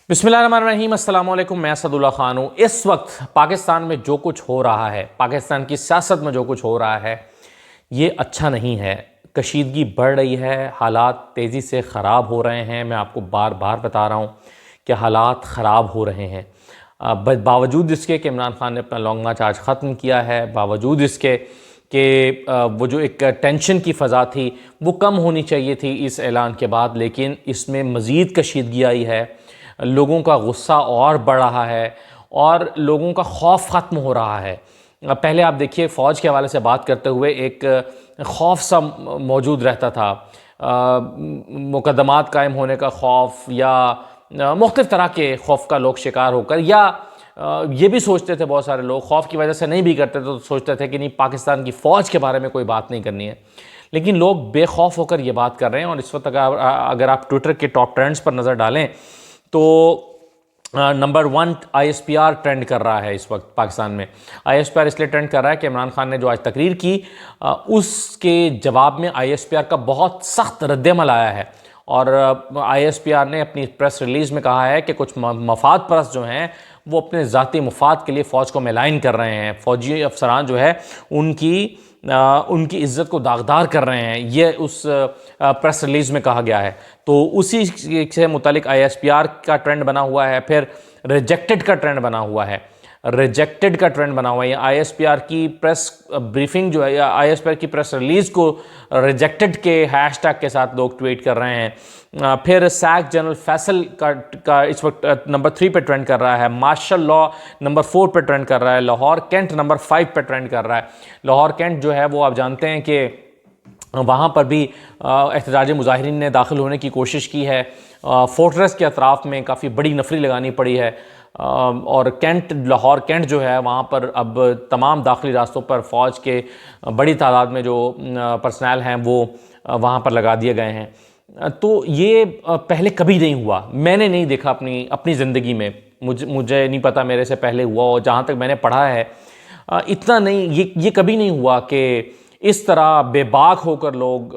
बिस्मिल्लाहिर्रहमानिर्रहीम, अस्सलाम वालेकुम। मैं असदुल्ला खान हूँ। इस वक्त पाकिस्तान में जो कुछ हो रहा है, पाकिस्तान की सियासत में जो कुछ हो रहा है, ये अच्छा नहीं है। कशीदगी बढ़ रही है, हालात तेज़ी से ख़राब हो रहे हैं। मैं आपको बार बार बता रहा हूँ कि हालात ख़राब हो रहे हैं। बावजूद इसके कि इमरान खान ने अपना लॉन्ग मार्च आज ख़त्म किया है, बावजूद इसके कि वो जो एक टेंशन की फ़ज़ा थी वो कम होनी चाहिए थी इस ऐलान के बाद, लेकिन इसमें मज़ीद कशीदगी आई है। लोगों का गुस्सा और बढ़ रहा है और लोगों का खौफ ख़त्म हो रहा है। पहले आप देखिए, फ़ौज के हवाले से बात करते हुए एक खौफ सा मौजूद रहता था। मुकदमात कायम होने का खौफ या मुख्तलिफ़ तरह के खौफ का लोग शिकार होकर, या ये भी सोचते थे बहुत सारे लोग, खौफ की वजह से नहीं भी करते तो सोचते थे कि नहीं, पाकिस्तान की फ़ौज के बारे में कोई बात नहीं करनी है। लेकिन लोग बेखौफ होकर ये बात कर रहे हैं। और इस वक्त अगर आप ट्विटर के टॉप ट्रेंड्स पर नज़र डालें तो नंबर 1 ISPR ट्रेंड कर रहा है इस वक्त पाकिस्तान में। ISPR इसलिए ट्रेंड कर रहा है कि इमरान खान ने जो आज तकरीर की, उसके जवाब में ISPR का बहुत सख्त रद्दमल आया है। और ISPR ने अपनी प्रेस रिलीज़ में कहा है कि कुछ मफाद परस्त जो हैं वो अपने ज़ाती मफाद के लिए फ़ौज को मैलाइन कर रहे हैं। फ़ौजी अफसरान जो है उनकी इज़्ज़त को दागदार कर रहे हैं। ये उस प्रेस रिलीज़ में कहा गया है। तो उसी से मुतालिक ISPR का ट्रेंड बना हुआ है। फिर रिजेक्टेड का ट्रेंड बना हुआ है। रिजेक्टेड का ट्रेंड बना हुआ है। ISPR की प्रेस ब्रीफिंग जो है, या ISPR की प्रेस रिलीज़ को रिजेक्टेड के हैशटैग के साथ लोग ट्वीट कर रहे हैं। फिर सैक जनरल फैसल का इस वक्त नंबर 3 पे ट्रेंड कर रहा है। मार्शल लॉ नंबर 4 पे ट्रेंड कर रहा है। लाहौर कैंट नंबर 5 पे ट्रेंड कर रहा है। लाहौर कैंट जो है वो आप जानते हैं कि वहाँ पर भी एहतजाजी मुजाहिरीन ने दाखिल होने की कोशिश की है। फोर्ट्रेस के अतराफ़ में काफ़ी बड़ी नफरी लगानी पड़ी है। और लाहौर कैंट जो है, वहाँ पर अब तमाम दाखिली रास्तों पर फ़ौज के बड़ी तादाद में जो पर्सनल हैं वो वहाँ पर लगा दिए गए हैं। तो ये पहले कभी नहीं हुआ, मैंने नहीं देखा अपनी ज़िंदगी में। मुझे नहीं पता मेरे से पहले हुआ, और जहाँ तक मैंने पढ़ा है इतना नहीं, ये कभी नहीं हुआ कि इस तरह बेबाक होकर लोग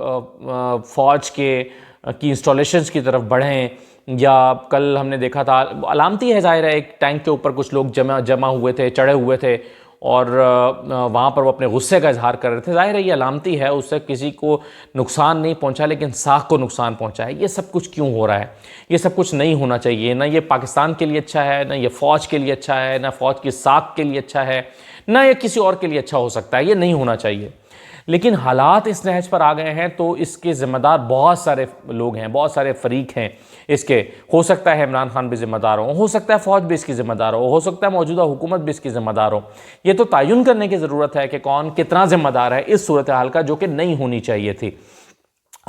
फ़ौज की इंस्टॉलेशंस की तरफ बढ़ें। या कल हमने देखा था, अलामती है ज़ाहिर है, एक टैंक के ऊपर कुछ लोग जमा हुए थे, चढ़े हुए थे, और वहाँ पर वो अपने गुस्से का इजहार कर रहे थे। ज़ाहिर है ये अलामती है, उससे किसी को नुकसान नहीं पहुँचा, लेकिन साख को नुकसान पहुँचा है। ये सब कुछ क्यों हो रहा है? ये सब कुछ नहीं होना चाहिए। ना ये पाकिस्तान के लिए अच्छा है, ना ये फ़ौज के लिए अच्छा है, ना फ़ौज की साख के लिए अच्छा है, ना ये किसी और के लिए अच्छा हो सकता है। ये नहीं होना चाहिए। लेकिन हालात इस नहज पर आ गए हैं तो इसके ज़िम्मेदार बहुत सारे लोग हैं, बहुत सारे फरीक हैं इसके। हो सकता है इमरान खान भी ज़िम्मेदार हो सकता है फ़ौज भी इसकी ज़िम्मेदार हो सकता है मौजूदा हुकूमत भी इसकी ज़िम्मेदार हो। ये तो तयन करने की ज़रूरत है कि कौन कितना ज़िम्मेदार है इस सूरत हाल का, जो कि नहीं होनी चाहिए थी।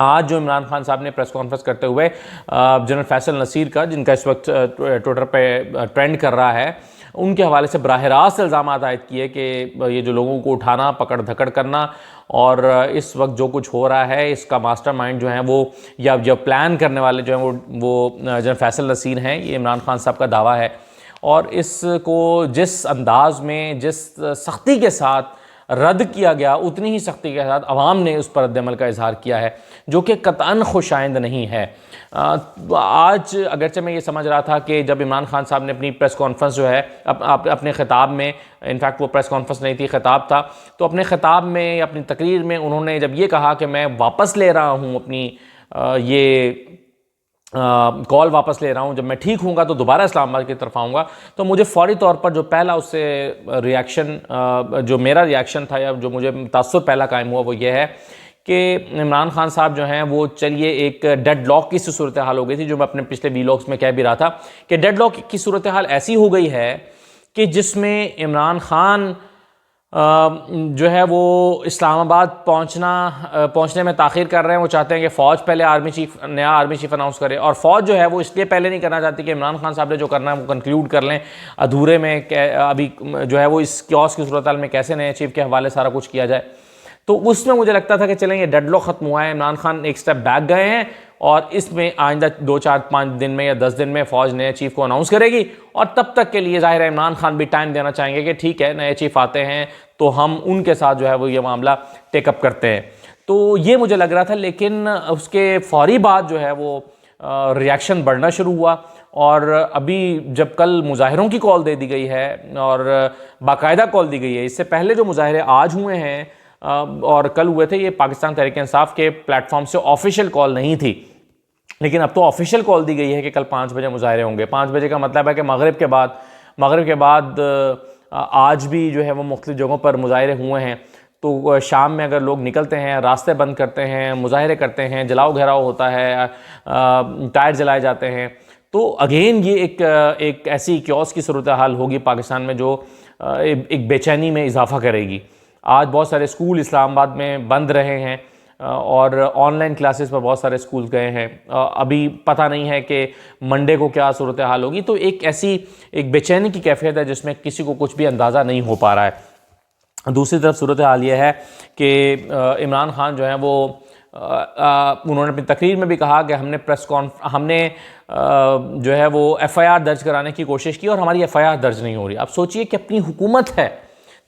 आज जो इमरान खान साहब ने प्रेस कॉन्फ्रेंस करते हुए जनरल फैसल नसीर का, जिनका इस वक्त ट्विटर पे ट्रेंड कर रहा है, उनके हवाले से बराह रास्त इल्ज़ाम आयद किए कि ये जो लोगों को उठाना, पकड़ धकड़ करना और इस वक्त जो कुछ हो रहा है, इसका मास्टरमाइंड जो है वो, या जो प्लान करने वाले जो हैं वो जनरल फैसल नसीर हैं। ये इमरान खान साहब का दावा है। और इसको जिस अंदाज में, जिस सख्ती के साथ रद्द किया गया, उतनी ही सख्ती के साथ अवाम ने उस पर रद्दमल का इजहार किया है, जो कि कतअन खुशाइंद नहीं है। आज अगरचे मैं ये समझ रहा था कि जब इमरान खान साहब ने अपनी प्रेस कॉन्फ्रेंस जो है अपने ख़िताब में, इनफैक्ट वो प्रेस कॉन्फ्रेंस नहीं थी, ख़िताब था, तो अपने ख़िताब में, अपनी तकरीर में उन्होंने जब ये कहा कि मैं वापस ले रहा हूँ अपनी ये कॉल वापस ले रहा हूँ, जब मैं ठीक हूँगा तो दोबारा इस्लामाबाद की तरफ आऊँगा, तो मुझे फ़ौरी तौर पर जो पहला उससे रिएक्शन, जो मेरा रिएक्शन था या जो मुझे तासुर पहला कायम हुआ, वो ये है कि इमरान खान साहब जो हैं वो, चलिए एक डेड लॉक की सूरत हाल हो गई थी, जो मैं अपने पिछले वीलॉग्स में कह भी रहा था कि डेड लॉक की सूरत हाल ऐसी हो गई है कि जिसमें इमरान खान जो है वो इस्लामाबाद पहुंचने में ताख़ीर कर रहे हैं। वो चाहते हैं कि फ़ौज पहले नया आर्मी चीफ अनाउंस करे, और फ़ौज जो है वो इसलिए पहले नहीं करना चाहती कि इमरान खान साहब ने जो करना है वो कंक्लूड कर लें अधूरे में। अभी जो है वो इस क्योस की सूरत हाल में कैसे नए चीफ के हवाले सारा कुछ किया जाए। तो उसमें मुझे लगता था कि चलें ये डेडलॉक ख़त्म हुआ है, इमरान खान एक स्टेप बैक गए हैं, और इसमें आइंदा 2, 4, 5 दिन में या 10 दिन में फ़ौज नए चीफ को अनाउंस करेगी। और तब तक के लिए ज़ाहिर है इमरान खान भी टाइम देना चाहेंगे कि ठीक है, नए चीफ आते हैं तो हम उनके साथ जो है वो ये मामला टेकअप करते हैं। तो ये मुझे लग रहा था। लेकिन उसके फौरी बाद जो है वो रिएक्शन बढ़ना शुरू हुआ। और अभी जब कल मुजाहिरों की कॉल दे दी गई है और बाकायदा कॉल दी गई है, इससे पहले जो मुजाहिरे आज हुए हैं और कल हुए थे, ये पाकिस्तान तहरीक इंसाफ के प्लेटफॉर्म से ऑफिशियल कॉल नहीं थी, लेकिन अब तो ऑफिशियल कॉल दी गई है कि कल 5 बजे मुजाहिरे होंगे। 5 बजे का मतलब है कि मगरिब के बाद आज भी जो है वो मुख्तलिफ जगहों पर मुजाहिरे हुए हैं। तो शाम में अगर लोग निकलते हैं, रास्ते बंद करते हैं, मुजाहिरे करते हैं, जलाओ घेराव होता है, टायर जलाए जाते हैं, तो अगेन ये एक ऐसी क्योस की सूरत हाल होगी पाकिस्तान में जो एक बेचैनी में इजाफा करेगी। आज बहुत सारे स्कूल इस्लामाबाद में बंद रहे हैं और ऑनलाइन क्लासेस पर बहुत सारे स्कूल गए हैं। अभी पता नहीं है कि मंडे को क्या सूरत हाल होगी। तो एक बेचैनी की कैफियत है जिसमें किसी को कुछ भी अंदाज़ा नहीं हो पा रहा है। दूसरी तरफ सूरत हाल ये है कि इमरान खान जो है वो उन्होंने अपनी तकरीर में भी कहा कि हमने जो है वो FIR दर्ज कराने की कोशिश की और हमारी FIR दर्ज नहीं हो रही। आप सोचिए कि अपनी हुकूमत है,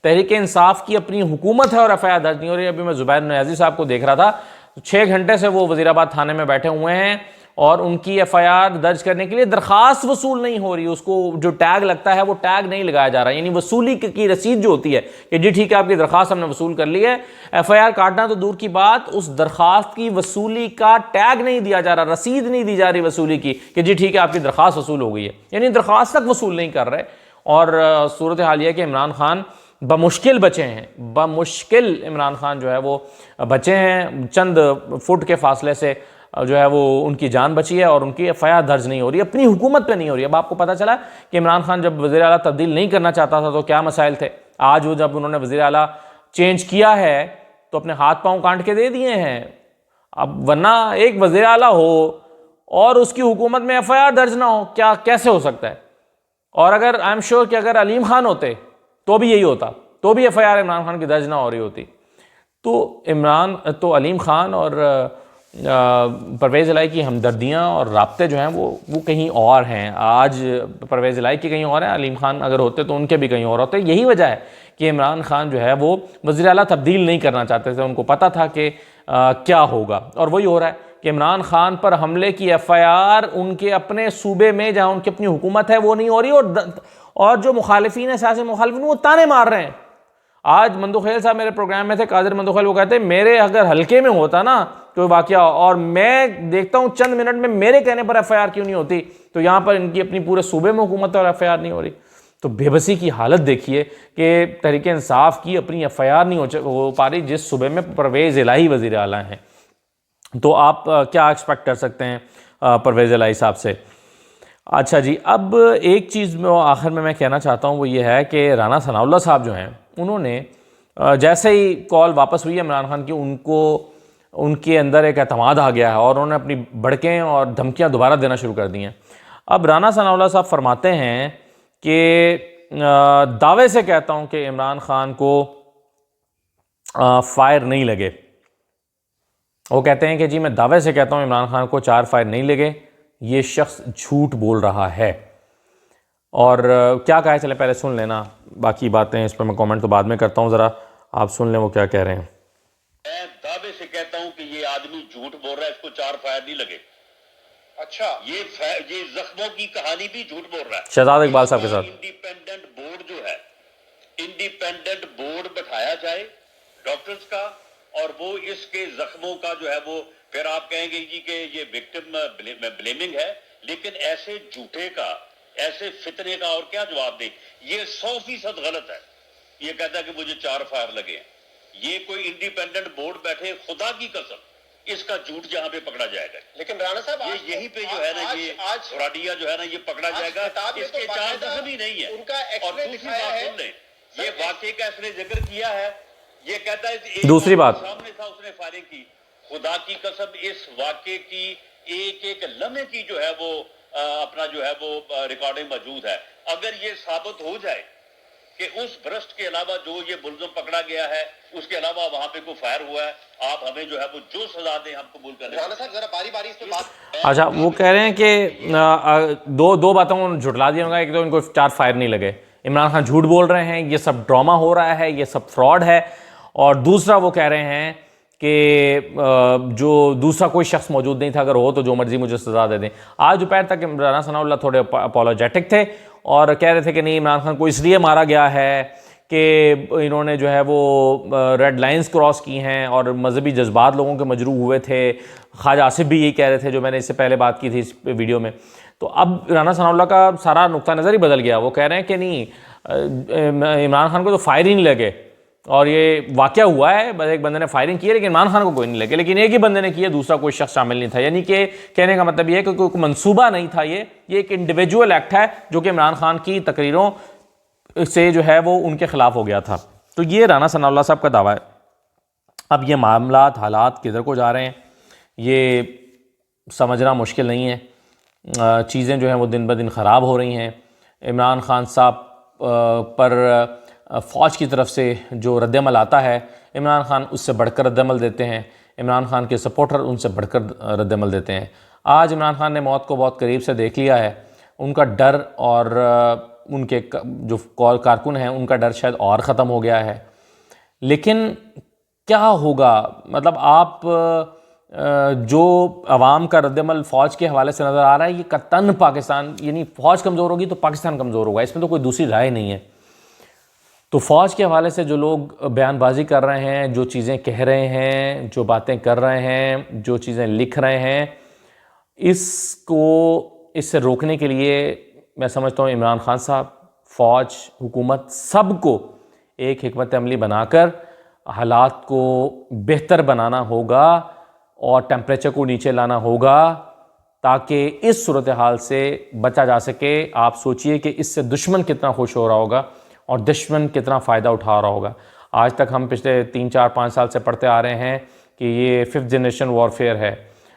तहरीक इंसाफ की अपनी हुकूमत है और FIR दर्ज नहीं हो रही। अभी मैं ज़ुबैर नियाज़ी साहब को देख रहा था, 6 घंटे से वो वज़ीराबाद थाने में बैठे हुए हैं और उनकी FIR दर्ज करने के लिए दरख्वास्त वसूल नहीं हो रही। उसको जो टैग लगता है वो टैग नहीं लगाया जा रहा, यानी वसूली की रसीद जो होती है कि जी ठीक है आपकी दरख्वास्त हमने वसूल कर ली है, FIR काटना तो दूर की बात, उस दरख्वास्त की वसूली का टैग नहीं दिया जा रहा, रसीद नहीं दी जा रही वसूली की कि जी ठीक है आपकी दरख्वास्त वसूल हो गई है, यानी दरख्वास्त तक वसूल नहीं कर रहे। और सूरत हाल यह कि इमरान खान बमुश्किल बचे हैं, बमुश्किल इमरान खान जो है वो बचे हैं, चंद फुट के फासले से जो है वो उनकी जान बची है और उनकी FIR दर्ज नहीं हो रही, अपनी हुकूमत पे नहीं हो रही। अब आपको पता चला कि इमरान खान जब वज़ीर आला तब्दील नहीं करना चाहता था तो क्या मसाइल थे। आज वो जब उन्होंने वज़ीर आला चेंज किया है तो अपने हाथ पांव काट के दे दिए हैं। अब वरना एक वज़ीर आला हो और उसकी हुकूमत में FIR दर्ज ना हो, क्या कैसे हो सकता है। और अगर आई एम श्योर कि अगर अलीम खान होते तो भी यही होता, तो भी FIR इमरान खान की दर्ज ना हो रही होती। तो अलीम खान और परवेज़ इलाही की हमदर्दियाँ और राब्ते जो हैं वो कहीं और हैं। आज परवेज़ इलाही की कहीं और है, अलीम खान अगर होते तो उनके भी कहीं और होते। यही वजह है कि इमरान खान जो है वो वज़ीर आला तब्दील नहीं करना चाहते थे, उनको पता था कि क्या होगा। और वही हो रहा है कि इमरान खान पर हमले की FIR उनके अपने सूबे में जहाँ उनकी अपनी हुकूमत है वो नहीं हो रही और जो मुखालिफिन है, सियासी मुखालिफिन, वो ताने मार रहे हैं। आज मंदोखेल साहब मेरे प्रोग्राम में थे, कादिर मंदोखेल, वो कहते हैं मेरे अगर हल्के में होता ना कोई वाकया और मैं देखता हूँ चंद मिनट में मेरे कहने पर FIR क्यों नहीं होती, तो यहाँ पर इनकी अपनी पूरे सूबे में हुकूमत है और FIR नहीं हो रही। तो बेबसी की हालत देखिए कि तहरीक इंसाफ की अपनी FIR नहीं हो पा रही जिस सूबे में परवेज़ इलाही वज़ीर आला हैं। तो आप क्या एक्सपेक्ट कर सकते हैं परवेज़ इलाही साहब से। अच्छा जी, अब एक चीज़ में आखिर में मैं कहना चाहता हूँ वो ये है कि राना सनाउल्लाह साहब जो हैं उन्होंने जैसे ही कॉल वापस हुई है इमरान खान की, उनके अंदर एक एतमाद आ गया है और उन्होंने अपनी भड़कें और धमकियाँ दोबारा देना शुरू कर दी हैं। अब राना सनाउल्लाह साहब फरमाते हैं कि दावे से कहता हूँ कि इमरान खान को फायर नहीं लगे। वो कहते हैं कि जी मैं दावे से कहता हूँ इमरान खान को 4 फायर नहीं लगे, ये शख्स झूठ बोल रहा है। और क्या कहा है चले पहले सुन लेना, बाकी बातें इस पर मैं कमेंट तो बाद में करता हूँ, ज़रा आप सुन लें वो क्या कह रहे हैं। मैं दावे से कहता हूँ कि ये आदमी झूठ बोल रहा है, इसको 4 फायर नहीं लगे। अच्छा, ये जख्मों की कहानी भी झूठ बोल रहा है। शहजाद इकबाल साहब के साथ इंडिपेंडेंट बोर्ड जो है, इंडिपेंडेंट बोर्ड बैठाया जाए डॉक्टर्स का और वो इसके जख्मों का जो है वो, फिर आप कहेंगे जी कि ये विक्टिम ब्लेमिंग है, लेकिन ऐसे झूठे का, ऐसे फितने का और क्या जवाब दे। ये 100% गलत है। ये कहता है कि मुझे 4 फायर लगे हैं। ये कोई इंडिपेंडेंट बोर्ड बैठे, खुदा की कसम इसका झूठ जहां पे पकड़ा जाएगा। लेकिन राणा साहब ये यहीं पे जो है ना, ये राडिया जो है ना, ये पकड़ा जाएगा। इसके 4 जख्म ही नहीं है। और दूसरी बात सुन लें, ये वाकई का इसने जिक्र किया है। ये कहता है दूसरी बात सामने था, उसने फायरिंग की। खुदा की कसम इस वाकये की एक लम्हे की जो है वो अपना जो है वो रिकॉर्डिंग मौजूद है। अगर ये साबित हो जाए कि उस भ्रष्ट के अलावा जो ये मुलज़िम पकड़ा गया है, उसके अलावा वहां पे कोई फायर हुआ है, आप हमें जो है वो जो सजा दें हम कबूल कर रहे हैं। जरा बारी बारी इस पे बात। अच्छा, वो कह रहे हैं कि दो बातों को झुटला दिया होगा। एक तो इनको 4 फायर नहीं लगे, इमरान खान झूठ बोल रहे हैं, ये सब ड्रामा हो रहा है, ये सब फ्रॉड है। और दूसरा वो कह रहे हैं कि जो दूसरा कोई शख्स मौजूद नहीं था, अगर हो तो जो मर्जी मुझे सज़ा दे दें। आज दोपहर तक राना सनाउल्लाह थोड़े अपोलोजेटिक थे और कह रहे थे कि नहीं, इमरान खान को इसलिए मारा गया है कि इन्होंने जो है वो रेड लाइंस क्रॉस की हैं और मजहबी जज्बात लोगों के मजरू हुए थे। ख्वाजा आसिफ भी यही कह रहे थे, जो मैंने इससे पहले बात की थी इस वीडियो में। तो अब राना सनाउल्लाह का सारा नुक्ता नज़र ही बदल गया। वो कह रहे हैं कि नहीं, इमरान खान को तो फायर ही नहीं लगे और ये वाक़या हुआ है, बस एक बंदे ने फायरिंग की है लेकिन इमरान खान को कोई नहीं लगे, लेकिन एक ही बंदे ने की है, दूसरा कोई शख्स शामिल नहीं था। यानी कि कहने का मतलब ये है कि कोई मंसूबा नहीं था, ये एक इंडिविजुअल एक्ट है जो कि इमरान खान की तकरीरों से जो है वो उनके खिलाफ हो गया था। तो ये राना सनाउल्लाह साहब का दावा है। अब ये मामला हालात किधर को जा रहे हैं ये समझना मुश्किल नहीं है। चीज़ें जो हैं वो दिन ब दिन ख़राब हो रही हैं। इमरान खान साहब पर फ़ौज की तरफ से जो रद्दमल आता है, इमरान खान उससे बढ़कर रद्दमल देते हैं, इमरान खान के सपोर्टर उनसे बढ़कर रद्दमल देते हैं। आज इमरान खान ने मौत को बहुत करीब से देख लिया है। उनका डर और उनके जो कारकुन हैं उनका डर शायद और ख़त्म हो गया है। लेकिन क्या होगा, मतलब आप जो अवाम का रद्दमल फ़ौज के हवाले से नज़र आ रहा है, ये कतन पाकिस्तान, यानी फ़ौज कमज़ोर होगी तो पाकिस्तान कमज़ोर होगा, इसमें तो कोई दूसरी राय नहीं है। तो फ़ौज के हवाले से जो लोग बयानबाजी कर रहे हैं, जो चीज़ें कह रहे हैं, जो बातें कर रहे हैं, जो चीज़ें लिख रहे हैं, इससे रोकने के लिए मैं समझता हूँ इमरान खान साहब, फ़ौज, हुकूमत, सबको एक हिकमत अमली बनाकर हालात को बेहतर बनाना होगा और टेम्परेचर को नीचे लाना होगा ताकि इस सूरत हाल से बचा जा सके। आप सोचिए कि इससे दुश्मन कितना खुश हो रहा होगा और दुश्मन कितना फ़ायदा उठा रहा होगा। आज तक हम पिछले 3-4-5 साल से पढ़ते आ रहे हैं कि ये 5th जनरेशन वॉरफेयर है,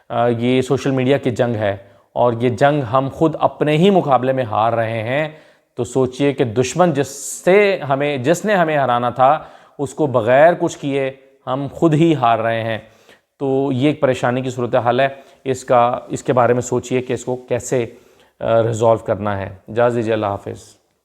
ये सोशल मीडिया की जंग है और ये जंग हम खुद अपने ही मुकाबले में हार रहे हैं। तो सोचिए कि दुश्मन जिसने हमें हराना था उसको बग़ैर कुछ किए हम खुद ही हार रहे हैं। तो ये एक परेशानी की सूरत हाल है। इसके बारे में सोचिए कि इसको कैसे रिज़ॉल्व करना है। इजाज़त दीजिए, अल्लाह हाफ़िज़।